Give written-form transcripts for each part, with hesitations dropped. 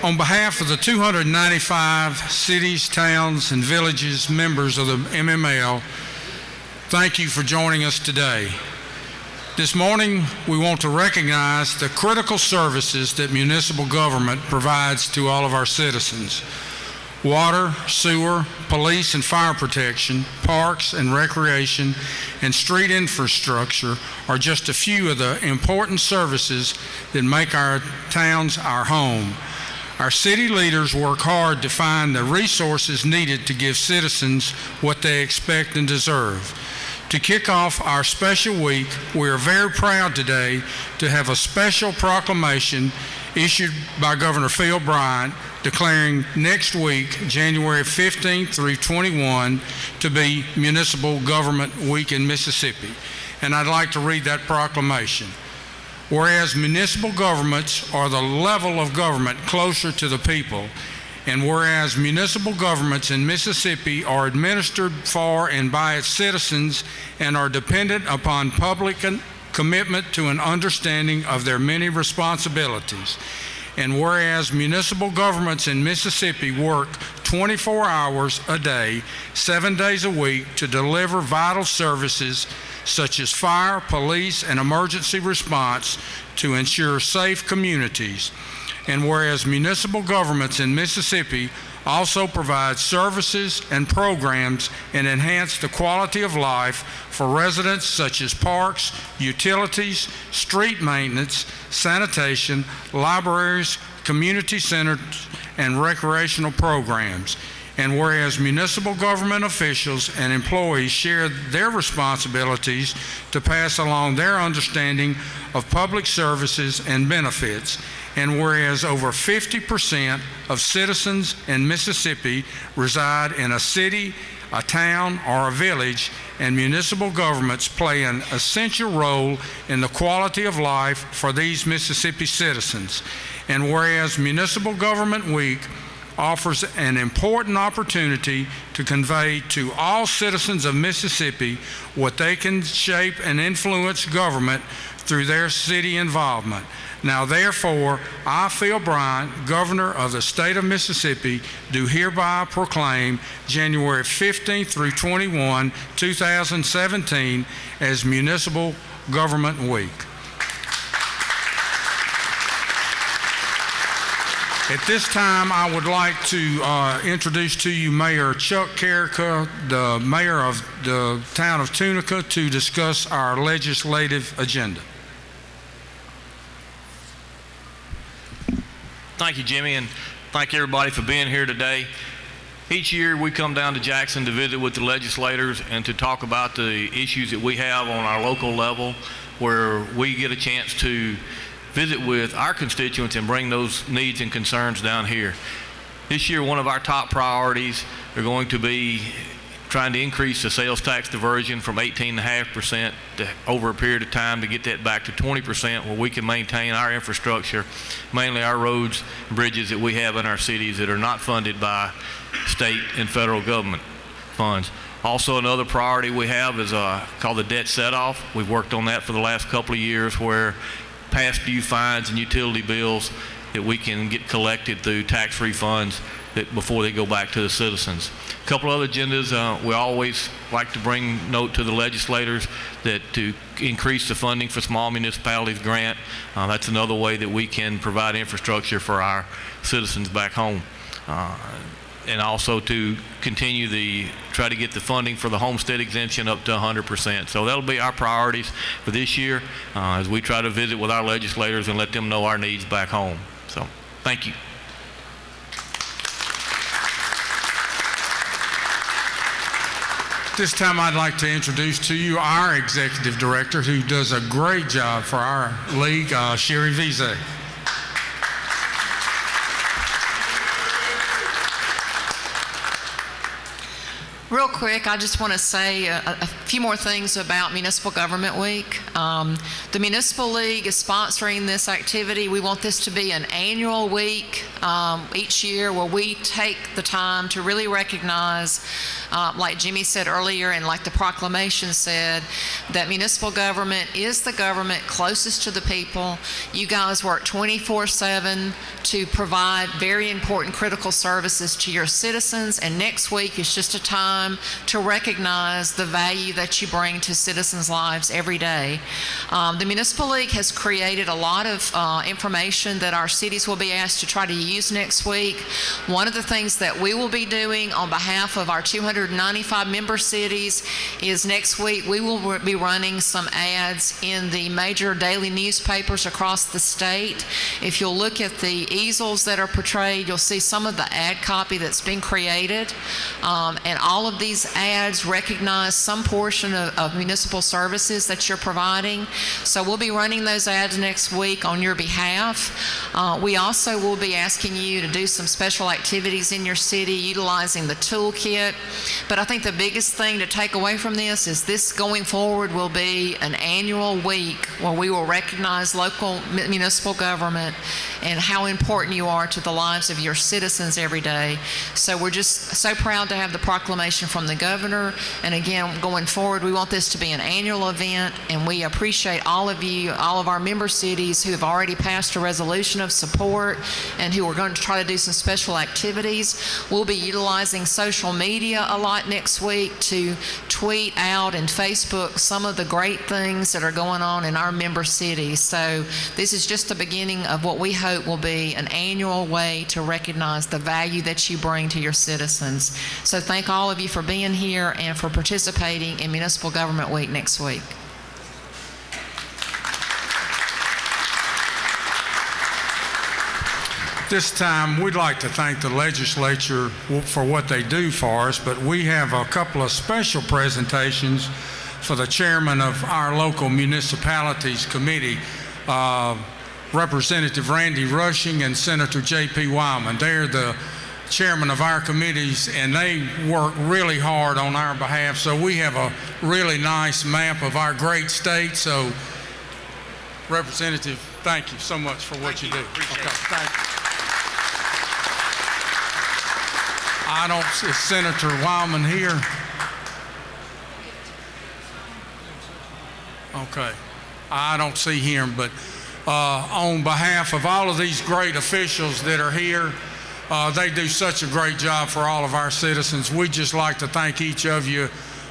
On behalf of the 295 cities, towns, and villages members of the MML, thank you for joining us today. This morning, we want to recognize the critical services that municipal government provides to all of our citizens. Water, sewer, police and fire protection, parks and recreation, and street infrastructure are just a few of the important services that make our towns our home. Our city leaders work hard to find the resources needed to give citizens what they expect and deserve. To kick off our special week, we are very proud today to have a special proclamation issued by Governor Phil Bryant declaring next week, January 15th through 21, to be Municipal Government Week in Mississippi. And I'd like to read that proclamation. Whereas municipal governments are the level of government closer to the people, and whereas municipal governments in Mississippi are administered for and by its citizens and are dependent upon public commitment to an understanding of their many responsibilities, and whereas municipal governments in Mississippi work 24 hours a day, 7 days a week to deliver vital services such as fire, police, and emergency response to ensure safe communities. And whereas municipal governments in Mississippi also provide services and programs and enhance the quality of life for residents such as parks, utilities, street maintenance, sanitation, libraries, community centers, and recreational programs. And whereas municipal government officials and employees share their responsibilities to pass along their understanding of public services and benefits, and whereas over 50% of citizens in Mississippi reside in a city, a town, or a village, and municipal governments play an essential role in the quality of life for these Mississippi citizens. And whereas Municipal Government Week offers an important opportunity to convey to all citizens of Mississippi what they can shape and influence government through their city involvement. Now therefore, I, Phil Bryant, Governor of the state of Mississippi, do hereby proclaim January 15th through 21, 2017 as Municipal Government Week. At this time, I would like to introduce to you Mayor Chuck Carrica, the mayor of the town of Tunica, to discuss our legislative agenda. Thank you, Jimmy, and thank everybody for being here today. Each year we come down to Jackson to visit with the legislators and to talk about the issues that we have on our local level, where we get a chance to visit with our constituents and bring those needs and concerns down here. This year, one of our top priorities are going to be trying to increase the sales tax diversion from 18.5% to over a period of time to get that back to 20%, where we can maintain our infrastructure, mainly our roads and bridges that we have in our cities that are not funded by state and federal government funds. Also, another priority we have is called the debt set-off. We've worked on that for the last couple of years, where past due fines and utility bills that we can get collected through tax refunds that before they go back to the citizens. A couple other agendas, we always like to bring note to the legislators that to increase the funding for small municipalities grant. That's another way that we can provide infrastructure for our citizens back home. And also to continue try to get the funding for the homestead exemption up to 100%. So that'll be our priorities for this year as we try to visit with our legislators and let them know our needs back home. So thank you. This time I'd like to introduce to you our executive director who does a great job for our league, Sherry Vise. Real quick, I just want to say a few more things about Municipal Government Week. The Municipal League is sponsoring this activity. We want this to be an annual week each year where we take the time to really recognize, like Jimmy said earlier and like the proclamation said, that municipal government is the government closest to the people. You guys work 24/7 to provide very important critical services to your citizens, and next week is just a time to recognize the value that you bring to citizens' lives every day. The Municipal League has created a lot of information that our cities will be asked to try to use next week. One of the things that we will be doing on behalf of our 295 member cities is next week we will be running some ads in the major daily newspapers across the state. If you'll look at the easels that are portrayed, you'll see some of the ad copy that's been created, and all of these ads recognize some portion of municipal services that you're providing. So we'll be running those ads next week on your behalf. We also will be asking you to do some special activities in your city utilizing the toolkit. But I think the biggest thing to take away from this is this going forward will be an annual week where we will recognize local municipal government and how important you are to the lives of your citizens every day. So we're just so proud to have the proclamation from the governor. And again, going forward, we want this to be an annual event, and we appreciate all of you, all of our member cities who have already passed a resolution of support and who are going to try to do some special activities. We'll be utilizing social media a lot next week to tweet out and Facebook some of the great things that are going on in our member cities. So this is just the beginning of what we hope will be an annual way to recognize the value that you bring to your citizens. So thank all of you for being here and for participating in Municipal Government Week next week. This time, we'd like to thank the legislature for what they do for us, but we have a couple of special presentations for the chairman of our local municipalities committee, Representative Randy Rushing and Senator J.P. Wyman. They're the chairman of our committees, and they work really hard on our behalf. So we have a really nice map of our great state. So, Representative, thank you so much for what you do. Appreciate it. Thank you. I don't see Senator Wyman here. Okay, I don't see him, but on behalf of all of these great officials that are here, they do such a great job for all of our citizens. We'd just like to thank each of you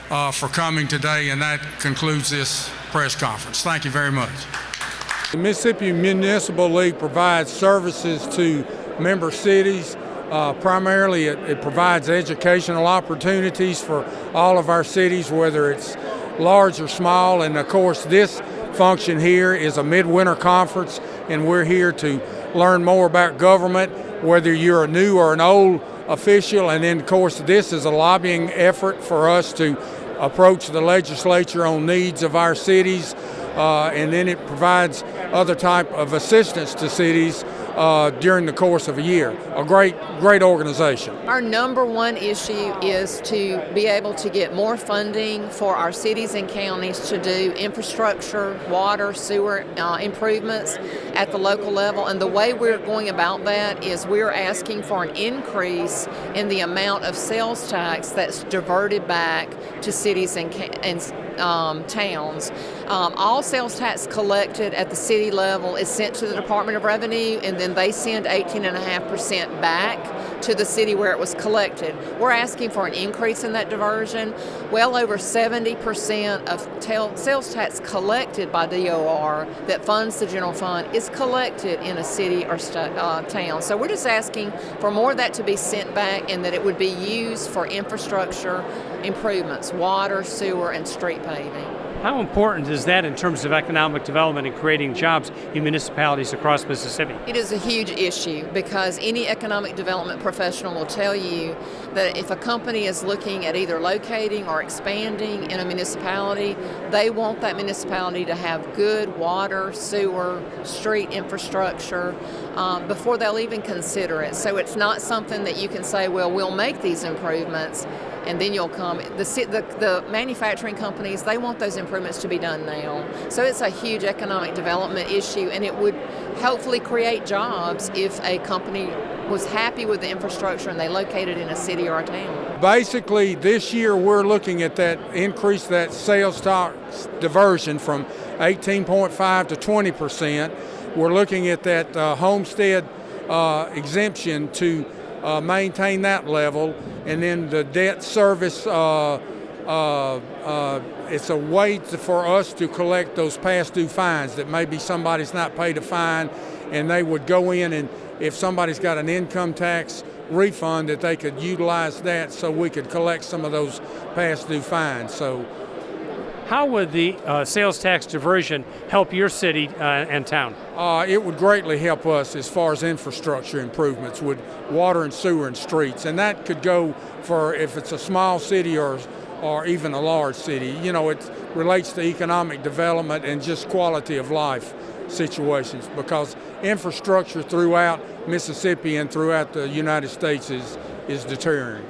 for coming today, and that concludes this press conference. Thank you very much. The Mississippi Municipal League provides services to member cities. Primarily, it provides educational opportunities for all of our cities, whether it's large or small. And of course, this function here is a midwinter conference, and we're here to learn more about government, whether you're a new or an old official. And then, of course, this is a lobbying effort for us to approach the legislature on needs of our cities. And then it provides other type of assistance to cities during the course of a year. A great organization. Our number one issue is to be able to get more funding for our cities and counties to do infrastructure, water, sewer improvements at the local level. And the way we're going about that is we're asking for an increase in the amount of sales tax that's diverted back to cities and towns. All sales tax collected at the city level is sent to the Department of Revenue, and then they send 18.5% back to the city where it was collected. We're asking for an increase in that diversion. Well over 70% of sales tax collected by DOR that funds the general fund is collected in a city or town. So we're just asking for more of that to be sent back and that it would be used for infrastructure improvements, water, sewer, and street paving. How important is that in terms of economic development and creating jobs in municipalities across Mississippi? It is a huge issue because any economic development professional will tell you that if a company is looking at either locating or expanding in a municipality, they want that municipality to have good water, sewer, street infrastructure before they'll even consider it. So it's not something that you can say, well, we'll make these improvements. and then you'll come. The manufacturing companies, they want those improvements to be done now. So it's a huge economic development issue, and it would hopefully create jobs if a company was happy with the infrastructure and they located in a city or a town. Basically, this year we're looking at that increase that sales tax diversion from 18.5 to 20%. We're looking at that homestead exemption to maintain that level, and then the debt service. It's a way for us to collect those past due fines that maybe somebody's not paid a fine, and they would go in, and if somebody's got an income tax refund, that they could utilize that so we could collect some of those past due fines. So, how would the sales tax diversion help your city and town? It would greatly help us as far as infrastructure improvements with water and sewer and streets, and that could go for if it's a small city or even a large city. You know, it relates to economic development and just quality of life situations, because infrastructure throughout Mississippi and throughout the United States is deteriorating.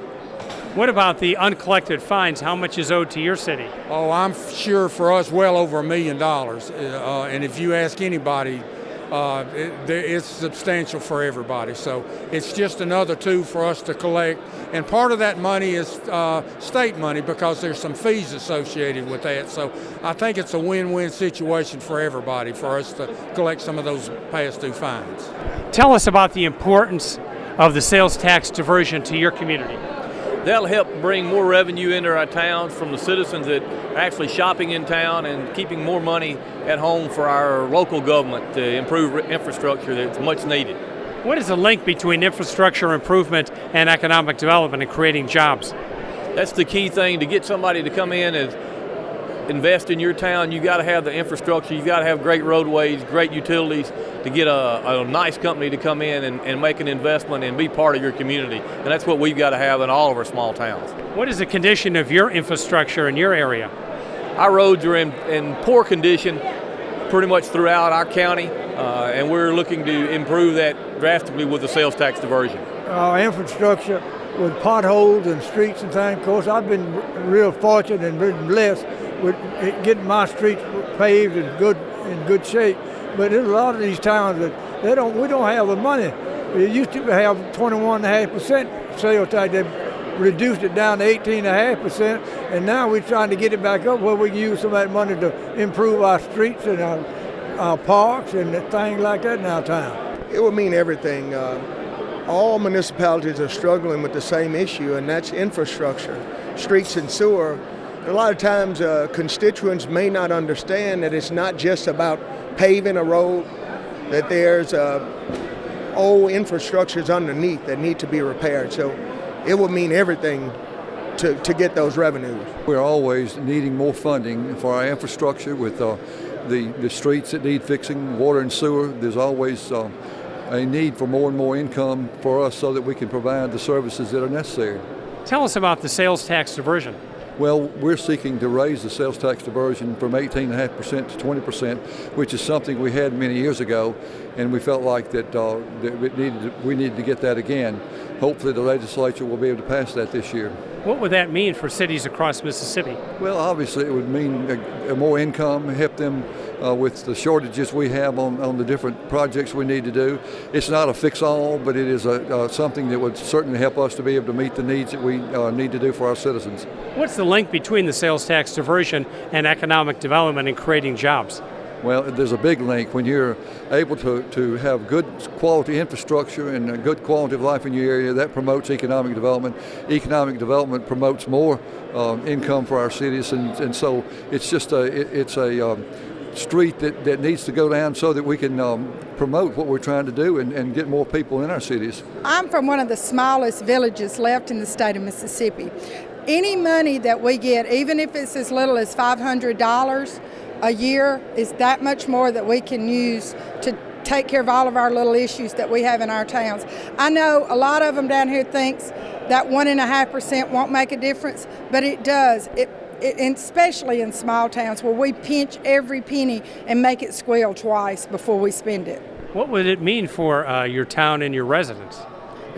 What about the uncollected fines? How much is owed to your city? Oh, I'm sure for us well over $1 million. And if you ask anybody, it's substantial for everybody. So it's just another tool for us to collect. And part of that money is state money, because there's some fees associated with that. So I think it's a win-win situation for everybody for us to collect some of those past due fines. Tell us about the importance of the sales tax diversion to your community. That'll help bring more revenue into our towns from the citizens that are actually shopping in town and keeping more money at home for our local government to improve infrastructure that's much needed. What is the link between infrastructure improvement and economic development and creating jobs? That's the key thing. To get somebody to come in and invest in your town, you got to have the infrastructure. You got to have great roadways, great utilities to get a nice company to come in and make an investment and be part of your community. And that's what we've got to have in all of our small towns. What is the condition of your infrastructure in your area? Our roads are in poor condition pretty much throughout our county, and we're looking to improve that drastically with the sales tax diversion. Our infrastructure with potholes and streets and things. Of course, I've been real fortunate and been blessed with getting my streets paved and in good shape. But there's a lot of these towns that we don't have the money. We used to have 21.5% sales tax. They reduced it down to 18.5%, and now we're trying to get it back up where we can use some of that money to improve our streets and our parks and things like that in our town. It would mean everything. All municipalities are struggling with the same issue, and that's infrastructure, streets and sewer. A lot of times constituents may not understand that it's not just about paving a road, that there's old infrastructures underneath that need to be repaired. So it would mean everything to get those revenues. We're always needing more funding for our infrastructure with the streets that need fixing, water and sewer. There's always a need for more and more income for us so that we can provide the services that are necessary. Tell us about the sales tax diversion. Well, we're seeking to raise the sales tax diversion from 18.5% to 20%, which is something we had many years ago, and we felt like that we needed to get that again. Hopefully the legislature will be able to pass that this year. What would that mean for cities across Mississippi? Well, obviously it would mean more income, help them with the shortages we have on the different projects we need to do. It's not a fix-all, but it is something that would certainly help us to be able to meet the needs that we need to do for our citizens. What's the link between the sales tax diversion and economic development and creating jobs? Well, there's a big link. When you're able to have good quality infrastructure and a good quality of life in your area, that promotes economic development. Economic development promotes more income for our cities, and so it's just a street that needs to go down so that we can promote what we're trying to do and get more people in our cities. I'm from one of the smallest villages left in the state of Mississippi. Any money that we get, even if it's as little as $500 a year, is that much more that we can use to take care of all of our little issues that we have in our towns. I know a lot of them down here thinks that 1.5% won't make a difference, but it does. Especially in small towns where we pinch every penny and make it squeal twice before we spend it. What would it mean for your town and your residents?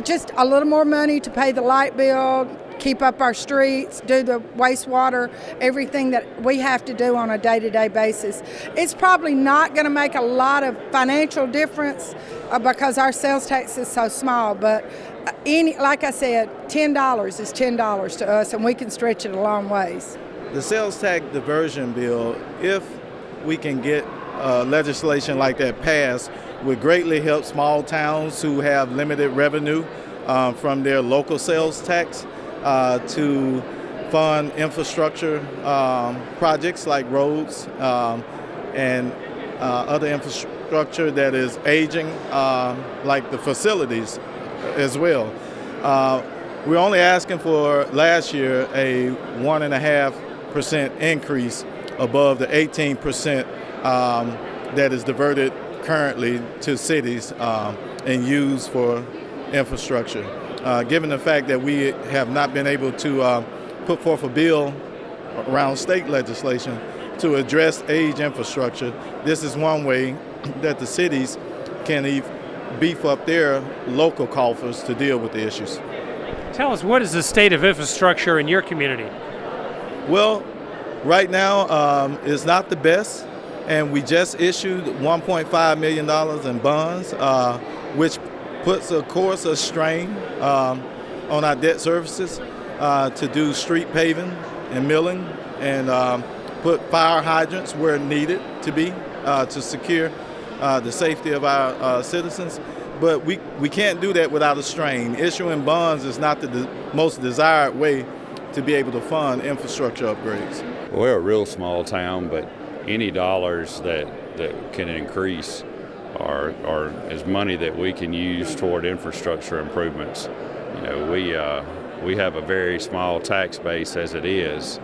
Just a little more money to pay the light bill, keep up our streets, do the wastewater, everything that we have to do on a day-to-day basis. It's probably not going to make a lot of financial difference because our sales tax is so small, but like I said, $10 is $10 to us, and we can stretch it a long ways. The sales tax diversion bill, if we can get legislation like that passed, would greatly help small towns who have limited revenue from their local sales tax to fund infrastructure projects like roads and other infrastructure that is aging, like the facilities as well. We're only asking for last year a 1.5% increase above the 18% that is diverted currently to cities and used for infrastructure. Given the fact that we have not been able to put forth a bill around state legislation to address age infrastructure, this is one way that the cities can beef up their local coffers to deal with the issues. Tell us, what is the state of infrastructure in your community? Well, right now it's not the best, and we just issued $1.5 million in bonds, which puts, of course, a strain on our debt services to do street paving and milling and put fire hydrants where needed to be to secure the safety of our citizens. But we can't do that without a strain. Issuing bonds is not the most desired way to be able to fund infrastructure upgrades. We're a real small town, but any dollars that can increase are is money that we can use toward infrastructure improvements. You know, we have a very small tax base as it is,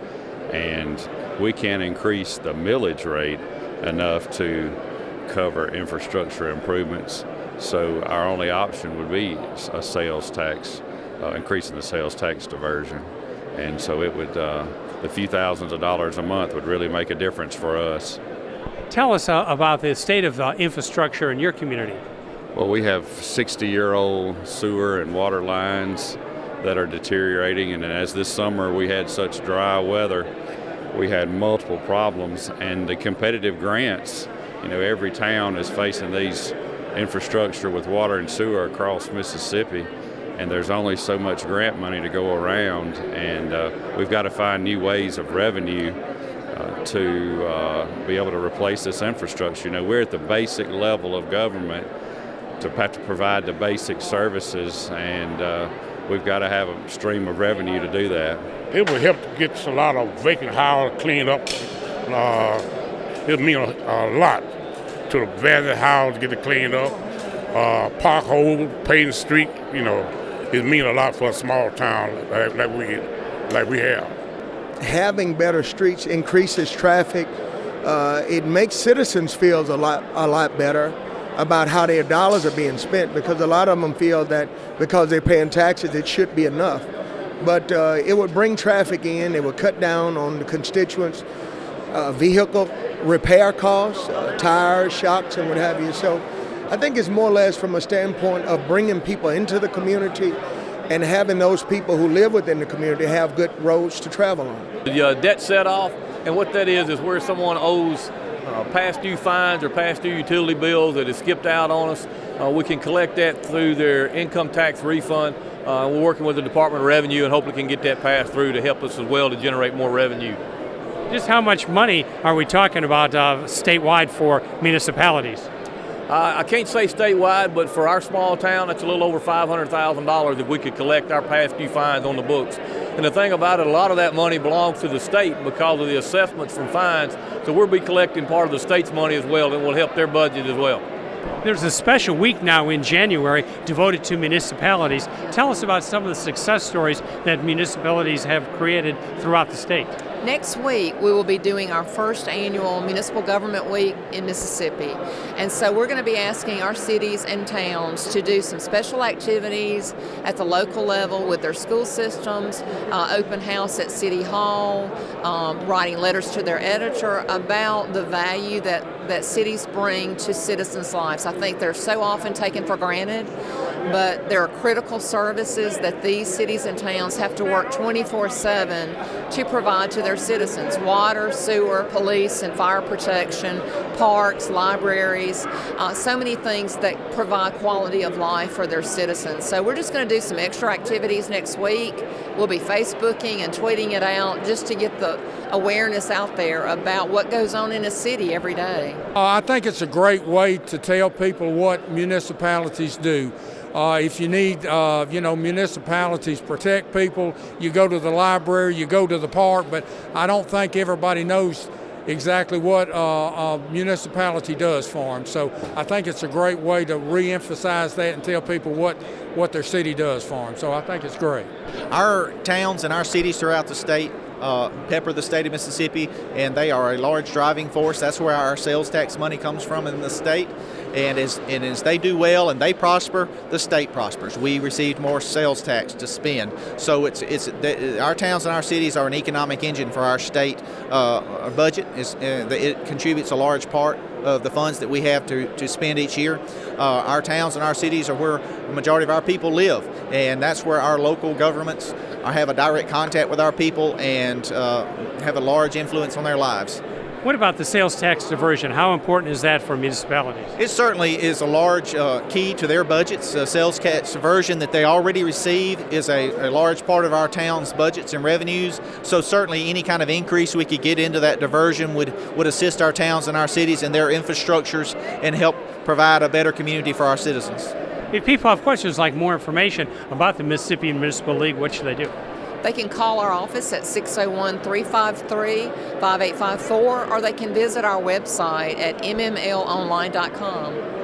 and we can't increase the millage rate enough to cover infrastructure improvements. So our only option would be a sales tax, increasing the sales tax diversion. And so it would, the few thousands of dollars a month would really make a difference for us. Tell us about the state of infrastructure in your community. Well, we have 60-year-old sewer and water lines that are deteriorating, and as this summer we had such dry weather, we had multiple problems. And the competitive grants, you know, every town is facing these infrastructure with water and sewer across Mississippi, and there's only so much grant money to go around, and we've got to find new ways of revenue to be able to replace this infrastructure. You know, we're at the basic level of government to have to provide the basic services, and we've got to have a stream of revenue to do that. It would help to get a lot of vacant houses cleaned up. It would mean a lot to the vacant house, get it cleaned up. Park hole, paving street, you know, it mean a lot for a small town like we have. Having better streets increases traffic. It makes citizens feel a lot better about how their dollars are being spent, because a lot of them feel that because they're paying taxes, it should be enough. But it would bring traffic in, it would cut down on the constituents' vehicle repair costs, tires, shocks, and what have you. So I think it's more or less from a standpoint of bringing people into the community and having those people who live within the community have good roads to travel on. The debt set off, and what that is where someone owes past due fines or past due utility bills that has skipped out on us. We can collect that through their income tax refund. We're working with the Department of Revenue and hopefully can get that passed through to help us as well to generate more revenue. Just how much money are we talking about statewide for municipalities? I can't say statewide, but for our small town, that's a little over $500,000 if we could collect our past due fines on the books. And the thing about it, a lot of that money belongs to the state because of the assessments from fines. So we'll be collecting part of the state's money as well, and will help their budget as well. There's a special week now in January devoted to municipalities. Tell us about some of the success stories that municipalities have created throughout the state. Next week, we will be doing our first annual Municipal Government Week in Mississippi. And so we're going to be asking our cities and towns to do some special activities at the local level with their school systems, open house at City Hall, writing letters to their editor about the value that that cities bring to citizens' lives. I think they're so often taken for granted, but there are critical services that these cities and towns have to work 24/7 to provide to their citizens: water, sewer, police and fire protection, parks, libraries, so many things that provide quality of life for their citizens. So we're just going to do some extra activities next week. We'll be Facebooking and tweeting it out just to get the awareness out there about what goes on in a city every day. I think it's a great way to tell people what municipalities do. If you need, municipalities protect people, you go to the library, you go to the park, but I don't think everybody knows exactly what a municipality does for them. So I think it's a great way to re-emphasize that and tell people what their city does for them. So I think it's great. Our towns and our cities throughout the state pepper the state of Mississippi, and they are a large driving force. That's where our sales tax money comes from in the state. And as they do well and they prosper, the state prospers. We receive more sales tax to spend. So our towns and our cities are an economic engine for our state. Our budget it contributes a large part of the funds that we have to spend each year. Our towns and our cities are where the majority of our people live, and that's where our local governments have a direct contact with our people and have a large influence on their lives. What about the sales tax diversion? How important is that for municipalities? It certainly is a large key to their budgets. Sales tax diversion that they already receive is a large part of our town's budgets and revenues. So certainly any kind of increase we could get into that diversion would assist our towns and our cities and their infrastructures and help provide a better community for our citizens. If people have questions like more information about the Mississippi Municipal League, what should they do? They can call our office at 601-353-5854, or they can visit our website at mmlonline.com.